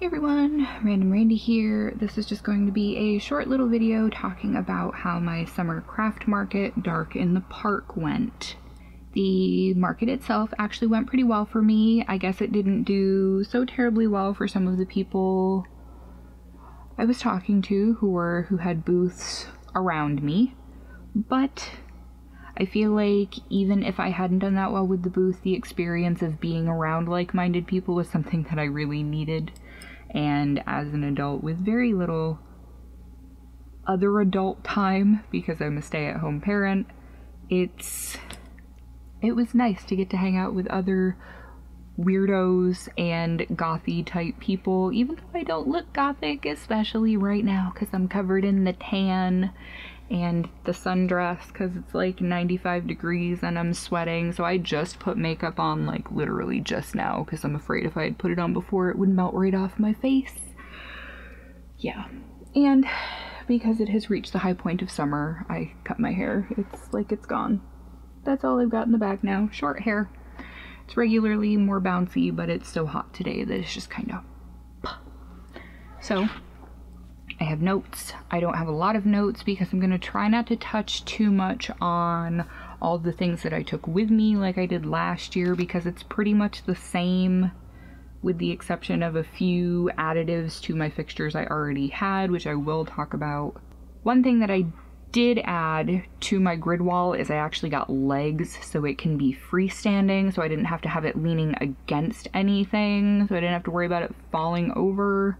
Hey everyone, Random Randy here. This is just going to be a short little video talking about how my summer craft market, Dark in the Park, went. The market itself actually went pretty well for me. I guess it didn't do so terribly well for some of the people I was talking to who had booths around me, but I feel like even if I hadn't done that well with the booth, the experience of being around like-minded people was something that I really needed. And as an adult with very little other adult time, because I'm a stay-at-home parent, it was nice to get to hang out with other weirdos and gothy type people, even though I don't look gothic, especially right now because I'm covered in the tan and the sundress because it's like 95 degrees and I'm sweating. So I just put makeup on like literally just now because I'm afraid if I had put it on before it would melt right off my face. Yeah, and because it has reached the high point of summer, I cut my hair. It's like it's gone. That's all I've got in the bag now. Short hair. It's regularly more bouncy, but it's so hot today that it's just kind of... So I have notes. I don't have a lot of notes because I'm going to try not to touch too much on all the things that I took with me like I did last year, because it's pretty much the same with the exception of a few additives to my fixtures I already had, which I will talk about. One thing that I did add to my grid wall is I actually got legs so it can be freestanding, so I didn't have to have it leaning against anything, so I didn't have to worry about it falling over.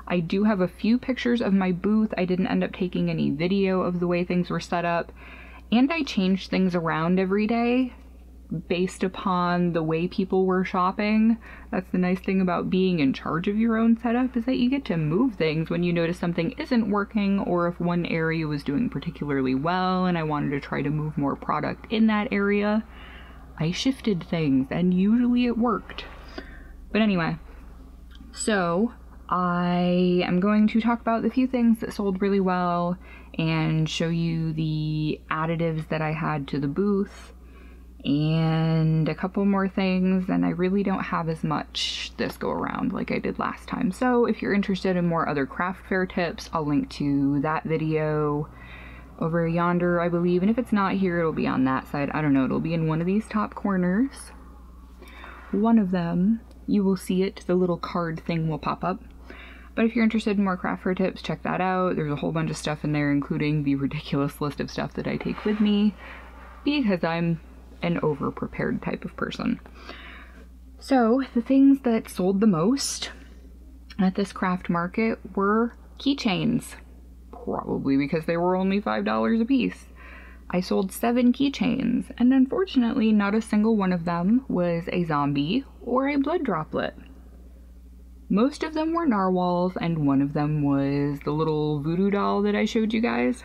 I do have a few pictures of my booth. I didn't end up taking any video of the way things were set up, and I changed things around every day based upon the way people were shopping. That's the nice thing about being in charge of your own setup, is that you get to move things when you notice something isn't working, or if one area was doing particularly well and I wanted to try to move more product in that area, I shifted things and usually it worked. But anyway, so I am going to talk about the few things that sold really well and show you the additives that I had to the booth and a couple more things, and I really don't have as much this go around like I did last time. So if you're interested in more other craft fair tips, I'll link to that video over yonder, I believe, and if it's not here, it'll be on that side. I don't know, it'll be in one of these top corners. One of them, you will see it, the little card thing will pop up. But if you're interested in more craft fair tips, check that out. There's a whole bunch of stuff in there, including the ridiculous list of stuff that I take with me, because I'm an over-prepared type of person. So the things that sold the most at this craft market were keychains, probably because they were only $5 a piece. I sold 7 keychains, and unfortunately not a single one of them was a zombie or a blood droplet. Most of them were narwhals, and one of them was the little voodoo doll that I showed you guys.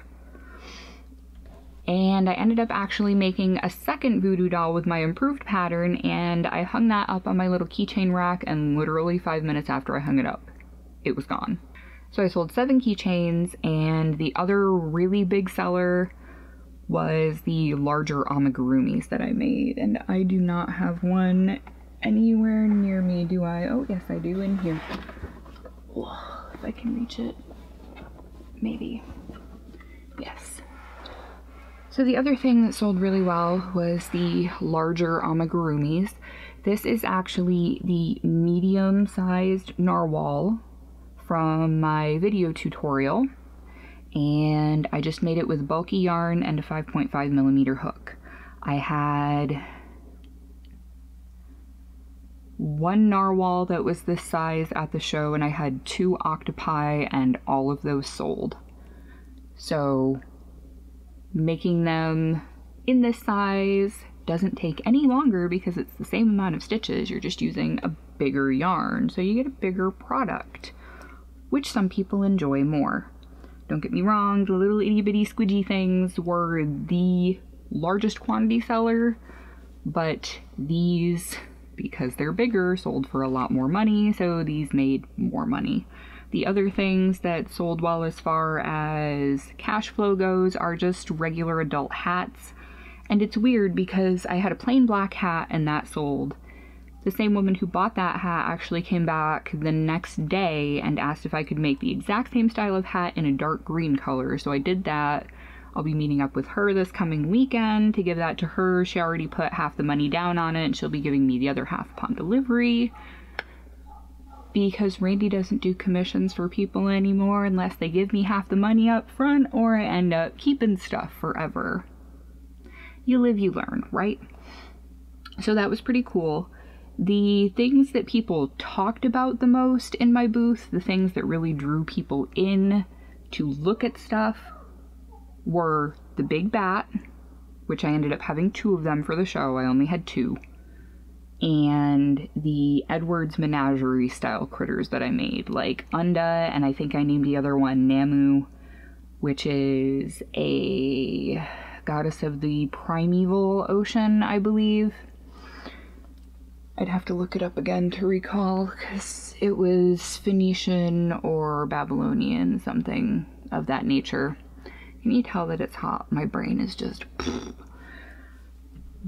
And I ended up actually making a second voodoo doll with my improved pattern, and I hung that up on my little keychain rack, and literally 5 minutes after I hung it up, it was gone. So I sold 7 keychains, and the other really big seller was the larger amigurumis that I made, and I do not have one anywhere near me, do I? Oh yes, I do, in here. Oh, if I can reach it. Maybe. Yes. So the other thing that sold really well was the larger amigurumis. This is actually the medium-sized narwhal from my video tutorial, and I just made it with bulky yarn and a 5.5mm hook. I had one narwhal that was this size at the show, and I had 2 octopi, and all of those sold. So making them in this size doesn't take any longer because it's the same amount of stitches. You're just using a bigger yarn, so you get a bigger product, which some people enjoy more. Don't get me wrong, the little itty bitty squidgy things were the largest quantity seller, but these, because they're bigger, sold for a lot more money, so these made more money. The other things that sold well as far as cash flow goes are just regular adult hats. And it's weird because I had a plain black hat and that sold. The same woman who bought that hat actually came back the next day and asked if I could make the exact same style of hat in a dark green color. So I did that. I'll be meeting up with her this coming weekend to give that to her. She already put half the money down on it, and she'll be giving me the other half upon delivery. Because Randy doesn't do commissions for people anymore unless they give me half the money up front, or I end up keeping stuff forever. You live, you learn, right? So that was pretty cool. The things that people talked about the most in my booth, the things that really drew people in to look at stuff, were the big bat, which I ended up having 2 of them for the show. I only had 2. And the Edwards Menagerie style critters that I made, like Unda, and I think I named the other one Namu, which is a goddess of the primeval ocean, I believe. I'd have to look it up again to recall, because it was Phoenician or Babylonian, something of that nature. Can you tell that it's hot? My brain is just...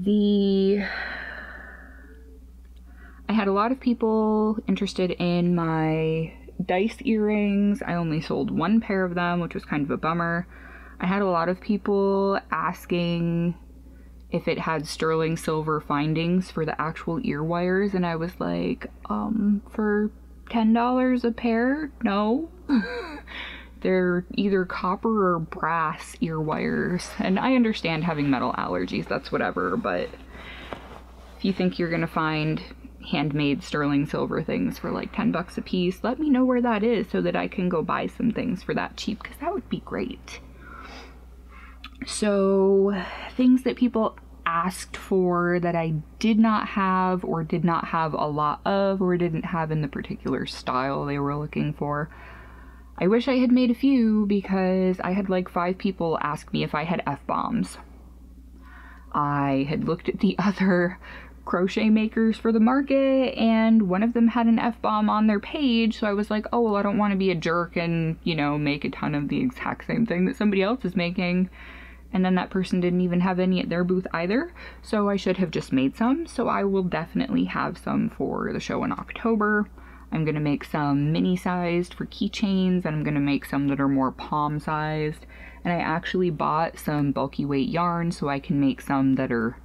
I had a lot of people interested in my dice earrings. I only sold 1 pair of them, which was kind of a bummer. I had a lot of people asking if it had sterling silver findings for the actual ear wires, and I was like, for $10 a pair? No. They're either copper or brass ear wires, and I understand having metal allergies, that's whatever, but if you think you're gonna find handmade sterling silver things for like 10 bucks a piece, let me know where that is so that I can go buy some things for that cheap, because that would be great. So things that people asked for that I did not have, or did not have a lot of, or didn't have in the particular style they were looking for. I wish I had made a few, because I had like 5 people ask me if I had F-bombs. I had looked at the other crochet makers for the market, and one of them had an F-bomb on their page, so I was like, oh, well, I don't want to be a jerk and, you know, make a ton of the exact same thing that somebody else is making. And then that person didn't even have any at their booth either, so I should have just made some. So I will definitely have some for the show in October. I'm going to make some mini-sized for keychains, and I'm going to make some that are more palm-sized. And I actually bought some bulky weight yarn so I can make some that are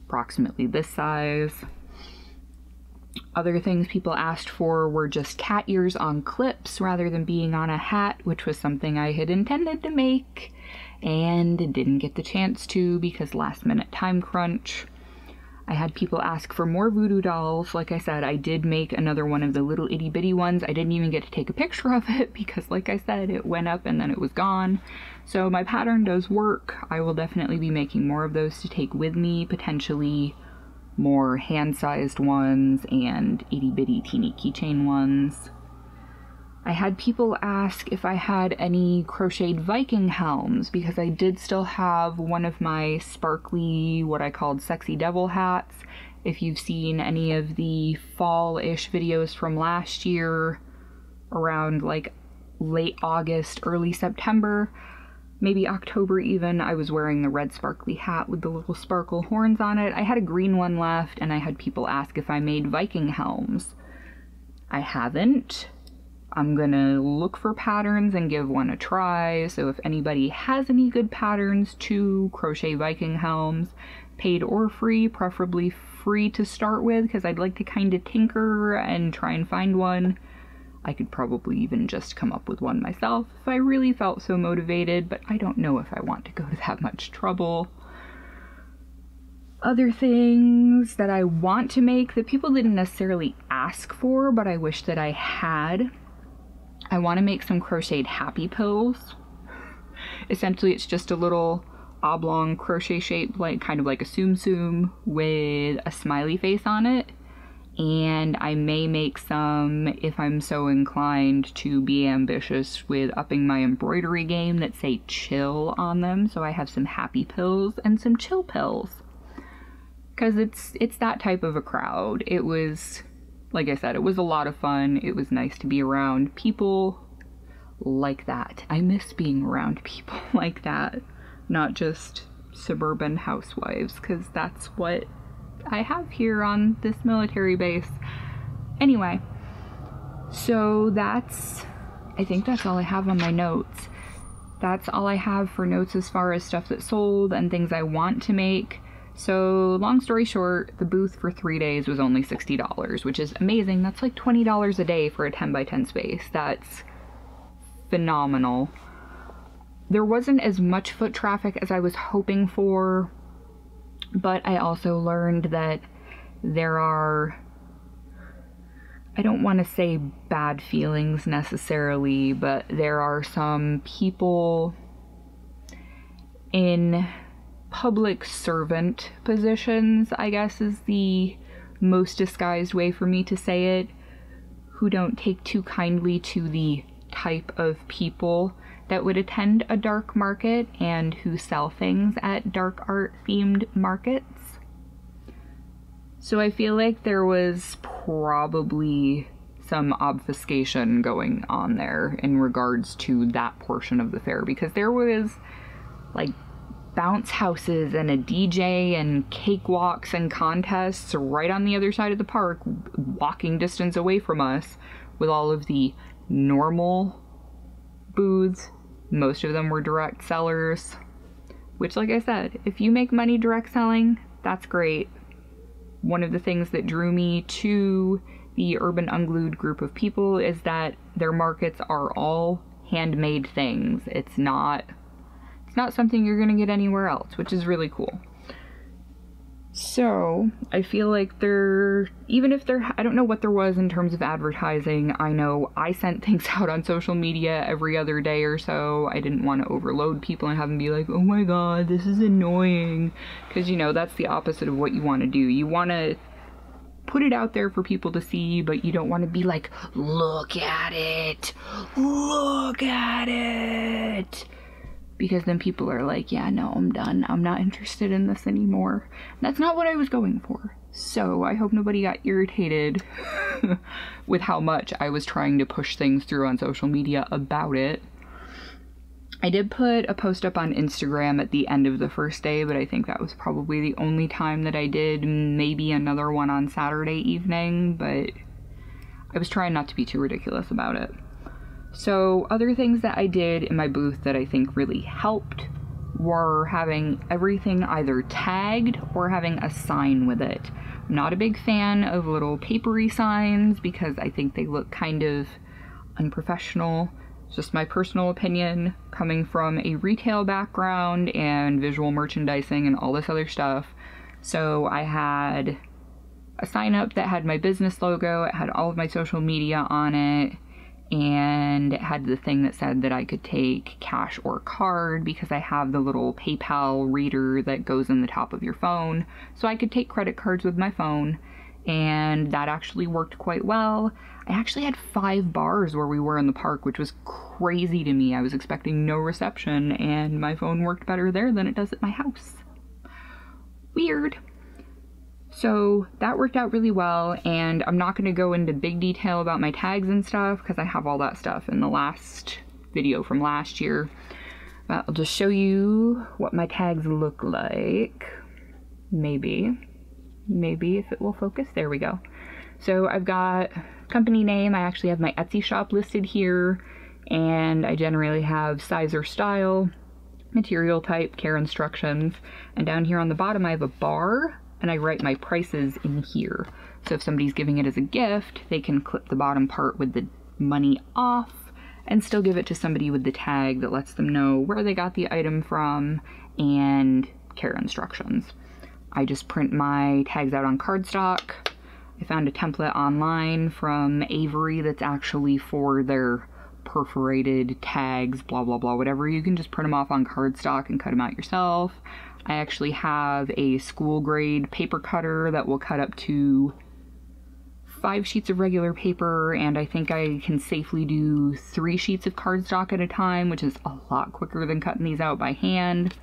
approximately this size. Other things people asked for were just cat ears on clips rather than being on a hat, which was something I had intended to make and didn't get the chance to because last minute time crunch. I had people ask for more voodoo dolls. Like I said, I did make another one of the little itty bitty ones. I didn't even get to take a picture of it because, like I said, it went up and then it was gone. So my pattern does work. I will definitely be making more of those to take with me, potentially more hand-sized ones and itty bitty teeny keychain ones. I had people ask if I had any crocheted Viking helms, because I did still have one of my sparkly, what I called sexy devil hats. If you've seen any of the fall-ish videos from last year, around like late August, early September, maybe October even, I was wearing the red sparkly hat with the little sparkle horns on it. I had a green one left, and I had people ask if I made Viking helms. I haven't. I'm gonna look for patterns and give one a try, so if anybody has any good patterns to crochet Viking helms, paid or free, preferably free to start with, because I'd like to kind of tinker and try and find one. I could probably even just come up with one myself if I really felt so motivated, but I don't know if I want to go to that much trouble. Other things that I want to make that people didn't necessarily ask for, but I wish that I had. I want to make some crocheted happy pills. Essentially, it's just a little oblong crochet shape, like kind of like a tsum tsum with a smiley face on it. And I may make some, if I'm so inclined to be ambitious with upping my embroidery game, that say chill on them. So I have some happy pills and some chill pills. Because it's that type of a crowd. It was, like I said, it was a lot of fun. It was nice to be around people like that. I miss being around people like that. Not just suburban housewives, because that's what I have here on this military base. Anyway, so I think that's all I have on my notes. That's all I have for notes as far as stuff that sold and things I want to make. So long story short, the booth for 3 days was only $60, which is amazing. That's like $20 a day for a 10 by 10 space. That's phenomenal. There wasn't as much foot traffic as I was hoping for, but I also learned that there are, I don't want to say bad feelings necessarily, but there are some people in public servant positions, I guess is the most disguised way for me to say it, who don't take too kindly to the type of people that would attend a dark market and who sell things at dark art themed markets. So I feel like there was probably some obfuscation going on there in regards to that portion of the fair, because there was like bounce houses and a DJ and cakewalks and contests right on the other side of the park, walking distance away from us, with all of the normal booths. Most of them were direct sellers, which, like I said, if you make money direct selling, that's great. One of the things that drew me to the Urban Unglued group of people is that their markets are all handmade things. It's not something you're gonna get anywhere else, which is really cool. So I feel like even if I don't know what there was in terms of advertising. I know I sent things out on social media every other day or so. I didn't want to overload people and have them be like, oh my god, this is annoying. Because, you know, that's the opposite of what you want to do. You want to put it out there for people to see, but you don't want to be like, look at it, look at it. Because then people are like, yeah, no, I'm done. I'm not interested in this anymore. That's not what I was going for. So I hope nobody got irritated with how much I was trying to push things through on social media about it. I did put a post up on Instagram at the end of the first day, but I think that was probably the only time that I did. Maybe another one on Saturday evening, but I was trying not to be too ridiculous about it. So other things that I did in my booth that I think really helped were having everything either tagged or having a sign with it. I'm not a big fan of little papery signs because I think they look kind of unprofessional. It's just my personal opinion, coming from a retail background and visual merchandising and all this other stuff. So I had a sign up that had my business logo, it had all of my social media on it, and it had the thing that said that I could take cash or card because I have the little PayPal reader that goes in the top of your phone. So I could take credit cards with my phone, and that actually worked quite well. I actually had 5 bars where we were in the park, which was crazy to me. I was expecting no reception, and my phone worked better there than it does at my house. Weird. So that worked out really well, and I'm not going to go into big detail about my tags and stuff because I have all that stuff in the last video from last year. I'll just show you what my tags look like. Maybe if it will focus. There we go. So I've got company name. I actually have my Etsy shop listed here, and I generally have size or style, material type, care instructions, and down here on the bottom I have a bar, and I write my prices in here. So if somebody's giving it as a gift, they can clip the bottom part with the money off and still give it to somebody with the tag that lets them know where they got the item from and care instructions. I just print my tags out on cardstock. I found a template online from Avery that's actually for their perforated tags, blah blah blah, whatever. You can just print them off on cardstock and cut them out yourself. I actually have a school grade paper cutter that will cut up to 5 sheets of regular paper, and I think I can safely do 3 sheets of cardstock at a time, which is a lot quicker than cutting these out by hand.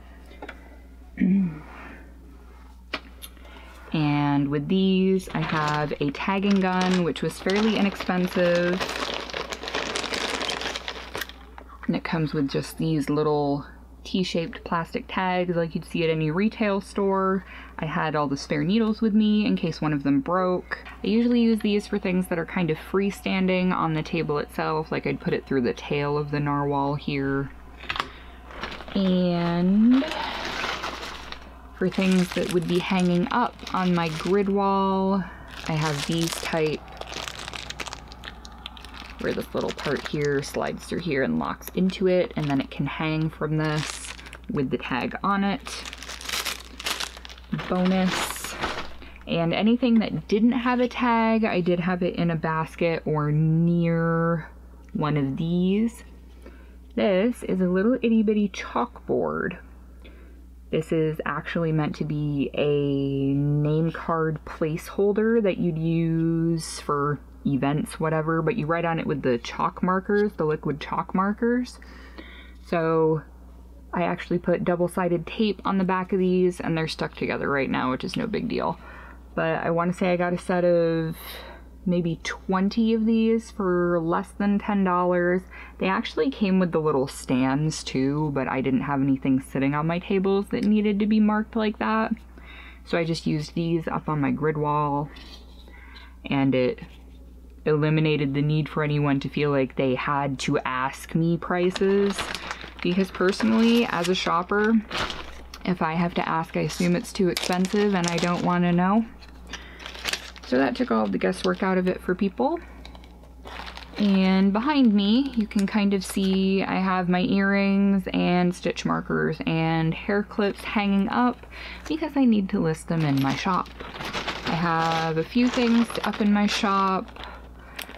And with these, I have a tagging gun, which was fairly inexpensive. And it comes with just these little T-shaped plastic tags like you'd see at any retail store. I had all the spare needles with me in case one of them broke. I usually use these for things that are kind of freestanding on the table itself, like I'd put it through the tail of the narwhal here. And for things that would be hanging up on my grid wall, I have these type, where this little part here slides through here and locks into it, and then it can hang from this with the tag on it. Bonus. And anything that didn't have a tag, I did have it in a basket or near one of these. This is a little itty bitty chalkboard. This is actually meant to be a name card placeholder that you'd use for events, whatever, but you write on it with the chalk markers, the liquid chalk markers. So I actually put double-sided tape on the back of these, and they're stuck together right now, which is no big deal. But I want to say I got a set of maybe 20 of these for less than $10. They actually came with the little stands too, but I didn't have anything sitting on my tables that needed to be marked like that. So I just used these up on my grid wall, and it eliminated the need for anyone to feel like they had to ask me prices. Because personally, as a shopper, if I have to ask, I assume it's too expensive and I don't want to know. So that took all of the guesswork out of it for people. And behind me, you can kind of see I have my earrings and stitch markers and hair clips hanging up because I need to list them in my shop. I have a few things up in my shop.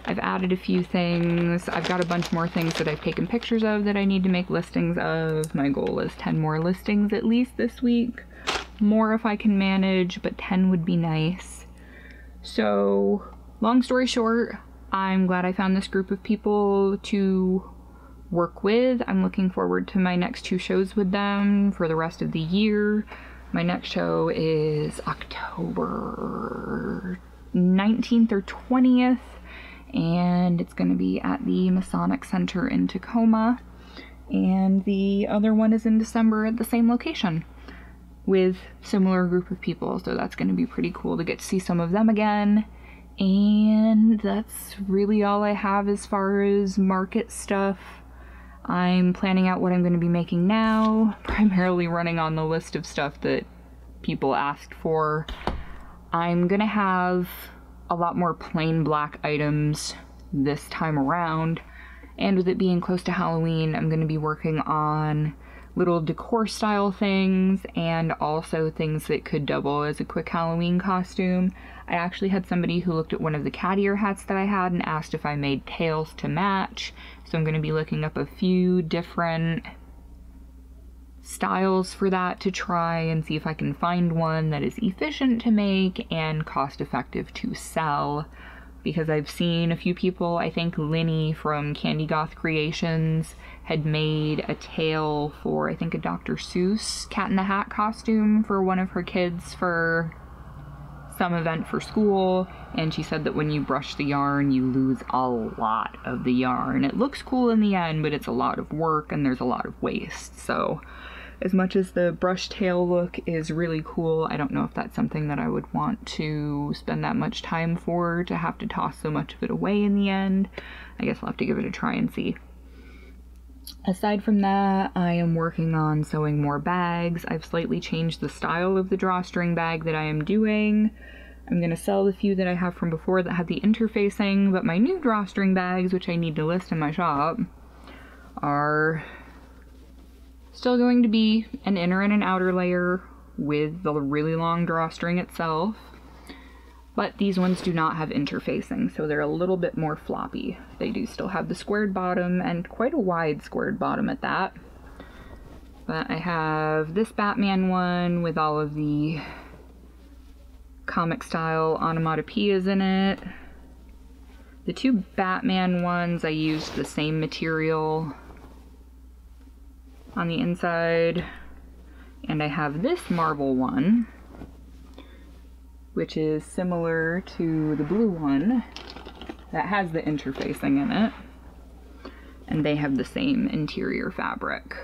I've added a few things. I've got a bunch more things that I've taken pictures of that I need to make listings of. My goal is 10 more listings at least this week. More if I can manage, but 10 would be nice. So, long story short, I'm glad I found this group of people to work with. I'm looking forward to my next 2 shows with them for the rest of the year. My next show is October 19th or 20th. And it's going to be at the Masonic Center in Tacoma, and the other one is in December at the same location with similar group of people, so that's going to be pretty cool to get to see some of them again. And that's really all I have as far as market stuff. I'm planning out what I'm going to be making now, primarily running on the list of stuff that people asked for. I'm going to have a lot more plain black items this time around, and with it being close to Halloween, I'm going to be working on little decor style things and also things that could double as a quick Halloween costume. I actually had somebody who looked at one of the cat ear hats that I had and asked if I made tails to match, so I'm going to be looking up a few different styles for that to try and see if I can find one that is efficient to make and cost effective to sell, because I've seen a few people, I think Linny from Candy Goth Creations had made a tail for, I think, a Dr. Seuss Cat in the Hat costume for one of her kids for some event for school, and she said that when you brush the yarn you lose a lot of the yarn. It looks cool in the end, but it's a lot of work and there's a lot of waste. So as much as the brush tail look is really cool, I don't know if that's something that I would want to spend that much time for, to have to toss so much of it away in the end. I guess I'll have to give it a try and see. Aside from that, I am working on sewing more bags. I've slightly changed the style of the drawstring bag that I am doing. I'm going to sell the few that I have from before that had the interfacing, but my new drawstring bags, which I need to list in my shop, are still going to be an inner and an outer layer with the really long drawstring itself, but these ones do not have interfacing, so they're a little bit more floppy. They do still have the squared bottom, and quite a wide squared bottom at that. But I have this Batman one with all of the comic style onomatopoeias in it. The 2 Batman ones, I used the same material on the inside, and I have this marble one, which is similar to the blue one that has the interfacing in it, and they have the same interior fabric.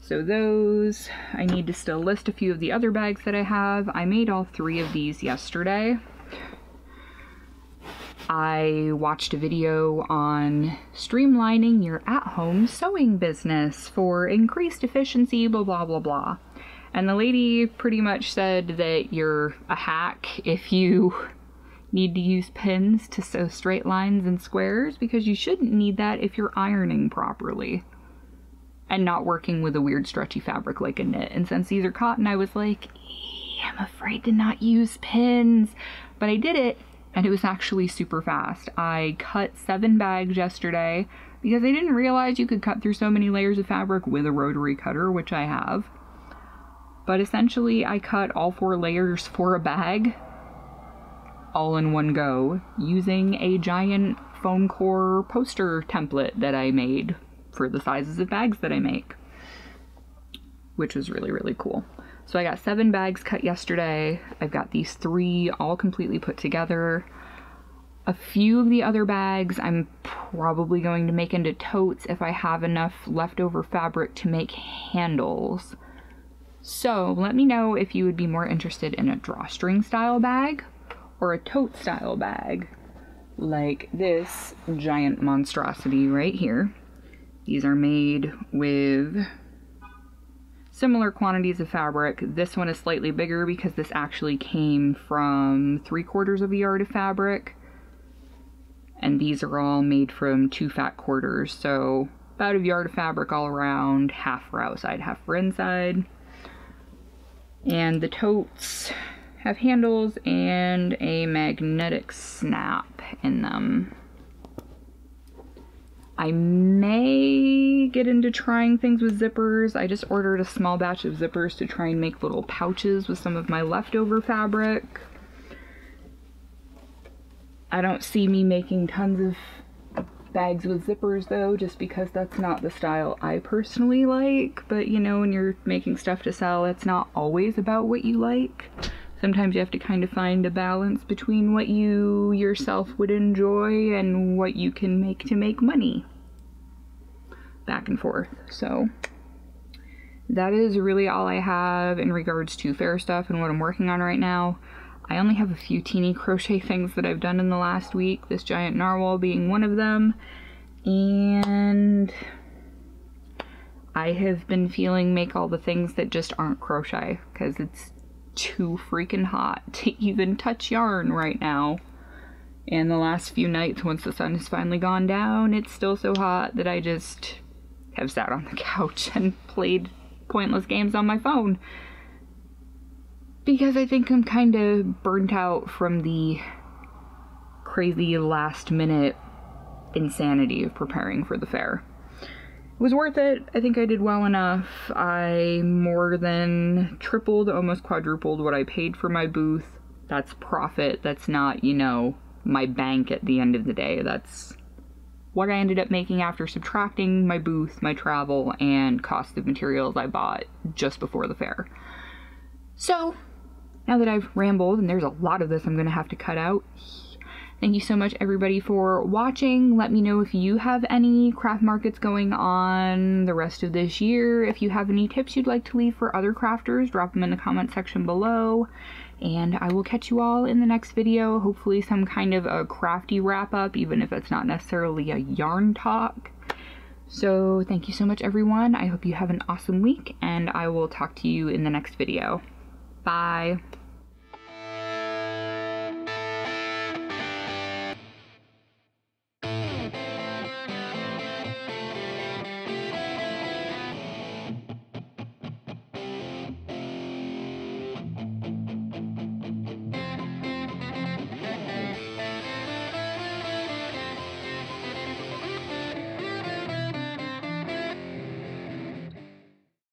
So those, I need to still list a few of the other bags that I have. I made all 3 of these yesterday. I watched a video on streamlining your at-home sewing business for increased efficiency, blah, blah, blah, blah. And the lady pretty much said that you're a hack if you need to use pins to sew straight lines and squares, because you shouldn't need that if you're ironing properly and not working with a weird stretchy fabric like a knit. And since these are cotton, I was like, I'm afraid to not use pins. But I did it, and it was actually super fast. I cut 7 bags yesterday because I didn't realize you could cut through so many layers of fabric with a rotary cutter, which I have. But essentially, I cut all 4 layers for a bag all in one go using a giant foam core poster template that I made for the sizes of bags that I make, which was really, really cool. So I got 7 bags cut yesterday. I've got these 3 all completely put together. A few of the other bags I'm probably going to make into totes if I have enough leftover fabric to make handles. So let me know if you would be more interested in a drawstring style bag or a tote style bag, like this giant monstrosity right here. These are made with similar quantities of fabric. This one is slightly bigger because this actually came from 3/4 of a yard of fabric. And these are all made from 2 fat quarters. So about a yard of fabric all around, half for outside, half for inside. And the totes have handles and a magnetic snap in them. I may get into trying things with zippers. I just ordered a small batch of zippers to try and make little pouches with some of my leftover fabric. I don't see me making tons of bags with zippers though, just because that's not the style I personally like. But you know, when you're making stuff to sell, it's not always about what you like. Sometimes you have to kind of find a balance between what you yourself would enjoy and what you can make to make money. Back and forth. So that is really all I have in regards to fair stuff and what I'm working on right now. I only have a few teeny crochet things that I've done in the last week, this giant narwhal being one of them. And I have been feeling make all the things that just aren't crochet, because it's too freaking hot to even touch yarn right now. And the last few nights, once the sun has finally gone down, it's still so hot that I just have sat on the couch and played pointless games on my phone. Because I think I'm kind of burnt out from the crazy last minute insanity of preparing for the fair. It was worth it. I think I did well enough. I more than tripled, almost quadrupled what I paid for my booth. That's profit. That's not, you know, my bank at the end of the day. That's what I ended up making after subtracting my booth, my travel, and cost of materials I bought just before the fair. So, now that I've rambled, and there's a lot of this I'm going to have to cut out, thank you so much everybody for watching. Let me know if you have any craft markets going on the rest of this year. If you have any tips you'd like to leave for other crafters, drop them in the comment section below. And I will catch you all in the next video. Hopefully some kind of a crafty wrap up, even if it's not necessarily a yarn talk. So thank you so much everyone. I hope you have an awesome week, and I will talk to you in the next video. Bye.